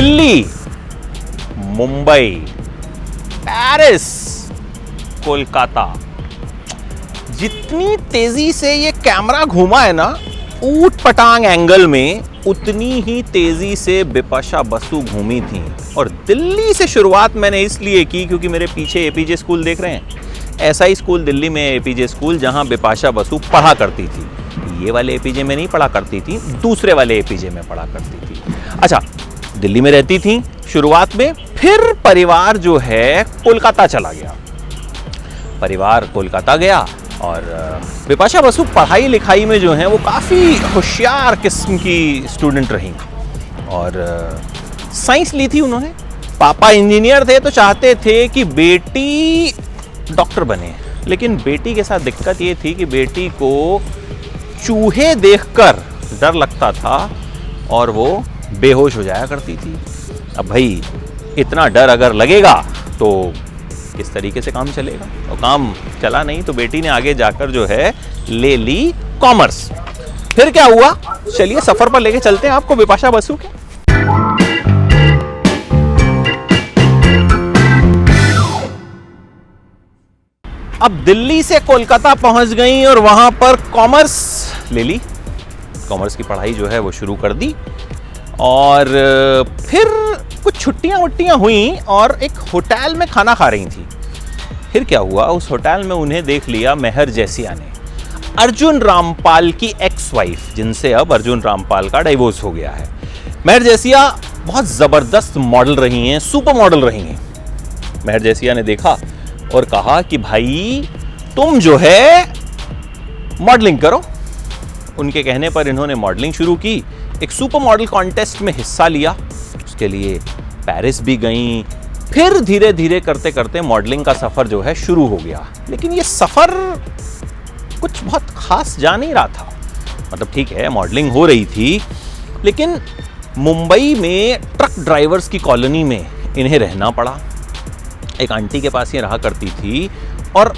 Delhi, Mumbai, Paris, Kolkata, जितनी तेजी से ये कैमरा घूमा है ना ऊट पटांग एंगल में, उतनी ही तेजी से बिपाशा बसु घूमी थी। और दिल्ली से शुरुआत मैंने इसलिए की क्योंकि मेरे पीछे एपीजे स्कूल देख रहे हैं, ऐसा ही स्कूल दिल्ली में एपीजे स्कूल जहां बिपाशा बसु पढ़ा करती थी। ये वाले एपीजे में नहीं पढ़ा करती थी, दूसरे वाले एपीजे में पढ़ा करती थी। अच्छा, दिल्ली में रहती थी शुरुआत में, फिर परिवार जो है कोलकाता चला गया। परिवार कोलकाता गया और बिपाशा बसु पढ़ाई लिखाई में जो है वो काफ़ी होशियार किस्म की स्टूडेंट रही और साइंस ली थी उन्होंने। पापा इंजीनियर थे तो चाहते थे कि बेटी डॉक्टर बने, लेकिन बेटी के साथ दिक्कत ये थी कि बेटी को चूहे देखकर डर लगता था और वो बेहोश हो जाया करती थी। अब भाई इतना डर अगर लगेगा तो किस तरीके से काम चलेगा, और काम चला नहीं तो बेटी ने आगे जाकर जो है ले ली कॉमर्स। फिर क्या हुआ, चलिए सफर पर लेके चलते हैं आपको बिपाशा बसु के। अब दिल्ली से कोलकाता पहुंच गई और वहां पर कॉमर्स ले ली, कॉमर्स की पढ़ाई जो है वो शुरू कर दी। और फिर कुछ छुट्टियां वुट्टियां हुई और एक होटल में खाना खा रही थी। फिर क्या हुआ, उस होटल में उन्हें देख लिया मेहर जैसिया ने, अर्जुन रामपाल की एक्स वाइफ, जिनसे अब अर्जुन रामपाल का डिवोर्स हो गया है। मेहर जैसिया बहुत जबरदस्त मॉडल रही हैं, सुपर मॉडल रही हैं। मेहर जैसिया ने देखा और कहा कि भाई तुम जो है मॉडलिंग करो। उनके कहने पर इन्होंने मॉडलिंग शुरू की, एक सुपर मॉडल कॉन्टेस्ट में हिस्सा लिया, उसके लिए पेरिस भी गई। फिर धीरे धीरे करते करते मॉडलिंग का सफर जो है शुरू हो गया। लेकिन ये सफर कुछ बहुत खास जा नहीं रहा था। मतलब ठीक है मॉडलिंग हो रही थी, लेकिन मुंबई में ट्रक ड्राइवर्स की कॉलोनी में इन्हें रहना पड़ा। एक आंटी के पास ये रहा करती थी और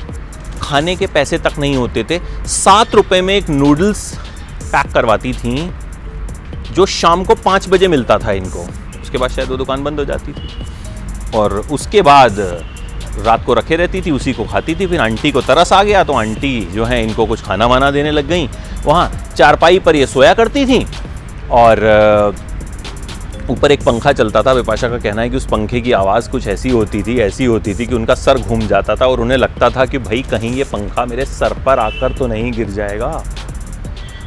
खाने के पैसे तक नहीं होते थे। 7 रुपए में एक नूडल्स पैक करवाती थी जो शाम को 5 बजे मिलता था इनको। उसके बाद शायद वो दुकान बंद हो जाती थी और उसके बाद रात को रखे रहती थी, उसी को खाती थी। फिर आंटी को तरस आ गया तो आंटी जो है इनको कुछ खाना वाना देने लग गई। वहाँ चारपाई पर ये सोया करती थी और ऊपर एक पंखा चलता था। बिपाशा का कहना है कि उस पंखे की आवाज़ कुछ ऐसी होती थी कि उनका सर घूम जाता था और उन्हें लगता था कि भाई कहीं ये पंखा मेरे सर पर आकर तो नहीं गिर जाएगा।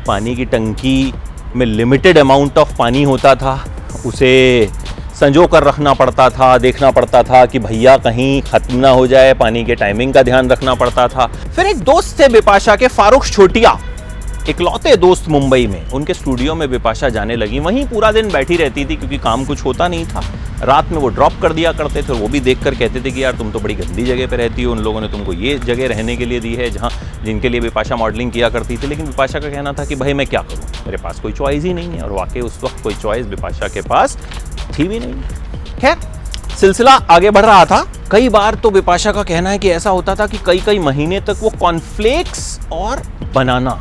पानी की टंकी में लिमिटेड अमाउंट ऑफ पानी होता था, उसे संजो कर रखना पड़ता था, देखना पड़ता था कि भैया कहीं ख़त्म ना हो जाए, पानी के टाइमिंग का ध्यान रखना पड़ता था। फिर एक दोस्त थे बिपाशा के, फारूक छोटिया, इकलौते दोस्त मुंबई में। उनके स्टूडियो में बिपाशा जाने लगी, वहीं पूरा दिन बैठी रहती थी क्योंकि काम कुछ होता नहीं था। रात में वो ड्रॉप कर दिया करते थे, वो भी देखकर कहते थे कि यार तुम तो बड़ी गंदी जगह पे रहती हो, उन लोगों ने तुमको ये जगह रहने के लिए दी है जहाँ जिनके लिए बिपाशा मॉडलिंग किया करती थी। लेकिन बिपाशा का कहना था कि भाई मैं क्या करूँ, मेरे पास कोई चॉइस ही नहीं है। और वाकई उस वक्त कोई चॉइस बिपाशा के पास थी भी नहीं। खैर सिलसिला आगे बढ़ रहा था। कई बार तो बिपाशा का कहना है कि ऐसा होता था कि कई महीने तक वो कॉर्नफ्लेक्स और बनाना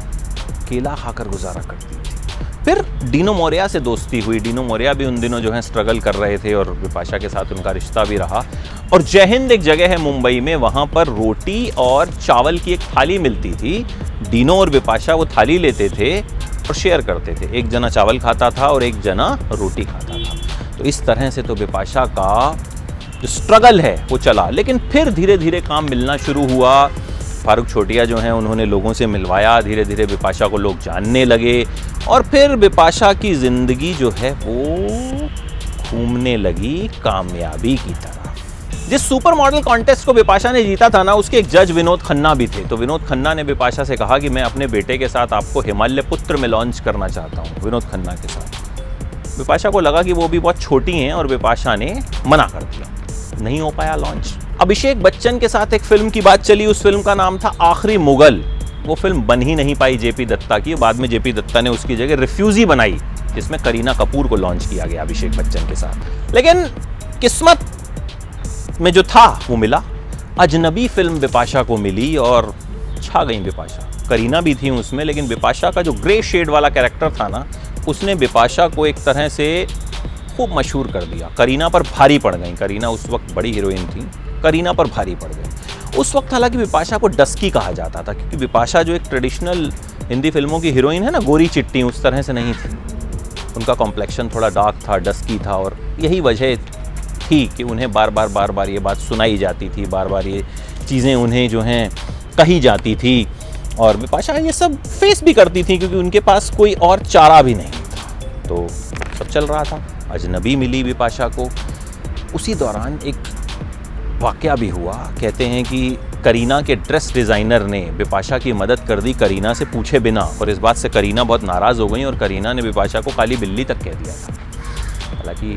केला खाकर गुजारा करती थी। फिर डीनो मोरिया से दोस्ती हुई। डीनो मोरिया भी उन दिनों जो है स्ट्रगल कर रहे थे और बिपाशा के साथ उनका रिश्ता भी रहा। और जय हिंद एक जगह है मुंबई में, वहाँ पर रोटी और चावल की एक थाली मिलती थी। डीनो और बिपाशा वो थाली लेते थे और शेयर करते थे, एक जना चावल खाता था और एक जना रोटी खाता था। तो इस तरह से तो बिपाशा का जो स्ट्रगल है वो चला। लेकिन फिर धीरे धीरे काम मिलना शुरू हुआ। फारूक छोटिया जो हैं उन्होंने लोगों से मिलवाया, धीरे धीरे बिपाशा को लोग जानने लगे और फिर बिपाशा की ज़िंदगी जो है वो घूमने लगी कामयाबी की तरफ। जिस सुपर मॉडल कॉन्टेस्ट को बिपाशा ने जीता था ना, उसके एक जज विनोद खन्ना भी थे। तो विनोद खन्ना ने बिपाशा से कहा कि मैं अपने बेटे के साथ आपको हिमालय पुत्र में लॉन्च करना चाहता हूँ, विनोद खन्ना के साथ। बिपाशा को लगा कि वो भी बहुत छोटी हैं और बिपाशा ने मना कर दिया, नहीं हो पाया लॉन्च। अभिषेक बच्चन के साथ एक फिल्म की बात चली, उस फिल्म का नाम था आखिरी मुगल। वो फिल्म बन ही नहीं पाई जेपी दत्ता की। बाद में जेपी दत्ता ने उसकी जगह रिफ्यूजी बनाई, जिसमें करीना कपूर को लॉन्च किया गया अभिषेक बच्चन के साथ। लेकिन किस्मत में जो था वो मिला। अजनबी फिल्म बिपाशा को मिली और छा गई बिपाशा। करीना भी थी उसमें, लेकिन बिपाशा का जो ग्रे शेड वाला कैरेक्टर था ना, उसने बिपाशा को एक तरह से खूब मशहूर कर दिया, करीना पर भारी पड़ गई। करीना उस वक्त बड़ी हीरोइन थी, करीना पर भारी पड़ गई। उस वक्त हालांकि बिपाशा को डस्की कहा जाता था, क्योंकि बिपाशा जो एक ट्रेडिशनल हिंदी फिल्मों की हीरोइन है ना, गोरी चिट्टी, उस तरह से नहीं थी। उनका कॉम्प्लेक्शन थोड़ा डार्क था, डस्की था, और यही वजह थी कि उन्हें बार बार ये बात सुनाई जाती थी, बार बार ये चीज़ें उन्हें जो हैं कही जाती थी। और बिपाशा ये सब फेस भी करती थी, क्योंकि उनके पास कोई और चारा भी नहीं था। तो सब चल रहा था। अजनबी मिली बिपाशा को। उसी दौरान एक वाक़या भी हुआ। कहते हैं कि करीना के ड्रेस डिज़ाइनर ने बिपाशा की मदद कर दी करीना से पूछे बिना, और इस बात से करीना बहुत नाराज़ हो गई और करीना ने बिपाशा को काली बिल्ली तक कह दिया था। हालांकि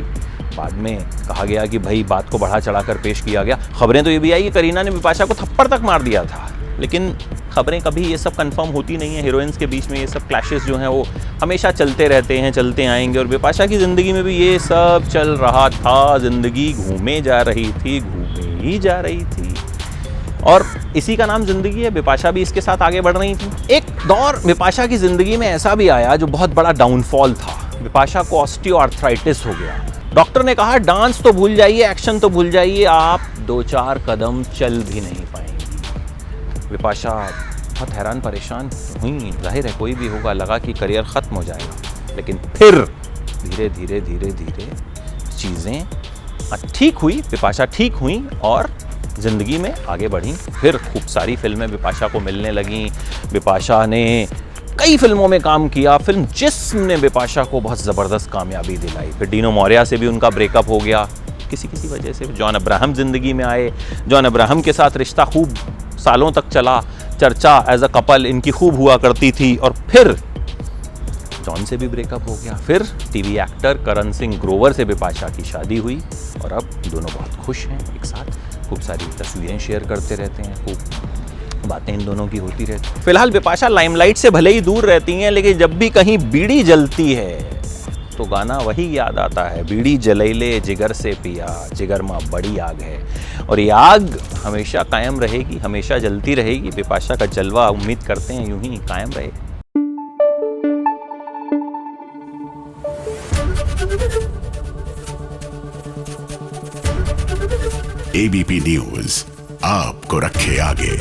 बाद में कहा गया कि भाई बात को बढ़ा चढ़ाकर पेश किया गया। खबरें तो ये भी आई कि करीना ने बिपाशा को थप्पड़ तक मार दिया था, लेकिन खबरें कभी ये सब कंफर्म होती नहीं है। हीरोइंस के बीच में ये सब क्लैशेस जो हैं वो हमेशा चलते रहते हैं, चलते आएंगे। और बिपाशा की ज़िंदगी में भी ये सब चल रहा था। ज़िंदगी घूमे जा रही थी, घूमे ही जा रही थी, और इसी का नाम ज़िंदगी है। बिपाशा भी इसके साथ आगे बढ़ रही थी। एक दौर बिपाशा की ज़िंदगी में ऐसा भी आया जो बहुत बड़ा डाउनफॉल था। बिपाशा को ऑस्टियोआर्थराइटिस हो गया। डॉक्टर ने कहा डांस तो भूल जाइए, एक्शन तो भूल जाइए, आप 2-4 कदम चल भी नहीं पाएंगी। बिपाशा बहुत हैरान परेशान हुई। जाहिर है कोई भी होगा, लगा कि करियर ख़त्म हो जाएगा। लेकिन फिर धीरे धीरे चीज़ें ठीक हुई, बिपाशा ठीक हुई और ज़िंदगी में आगे बढ़ी। फिर खूब सारी फिल्में बिपाशा को मिलने लगीं। बिपाशा ने कई फिल्मों में काम किया। फिल्म जिस्म ने बिपाशा को बहुत ज़बरदस्त कामयाबी दिलाई। फिर डीनो मौर्या से भी उनका ब्रेकअप हो गया किसी वजह से। जॉन अब्राहम ज़िंदगी में आए। जॉन अब्राहम के साथ रिश्ता खूब सालों तक चला। चर्चा एज अ कपल इनकी खूब हुआ करती थी। और फिर जॉन से भी ब्रेकअप हो गया। फिर टीवी एक्टर करण सिंह ग्रोवर से बिपाशा की शादी हुई और अब दोनों बहुत खुश हैं एक साथ। खूब सारी तस्वीरें शेयर करते रहते हैं, खूब बातें इन दोनों की होती रहती। फिलहाल बिपाशा लाइमलाइट से भले ही दूर रहती हैं, लेकिन जब भी कहीं बीड़ी जलती है तो गाना वही याद आता है, बीड़ी जलैले जिगर से पिया, जिगर में बड़ी आग है। और ये आग हमेशा कायम रहेगी, हमेशा जलती रहेगी। बिपाशा का जलवा उम्मीद करते हैं यूं ही कायम रहे। एबीपी न्यूज़ आपको रखे आगे।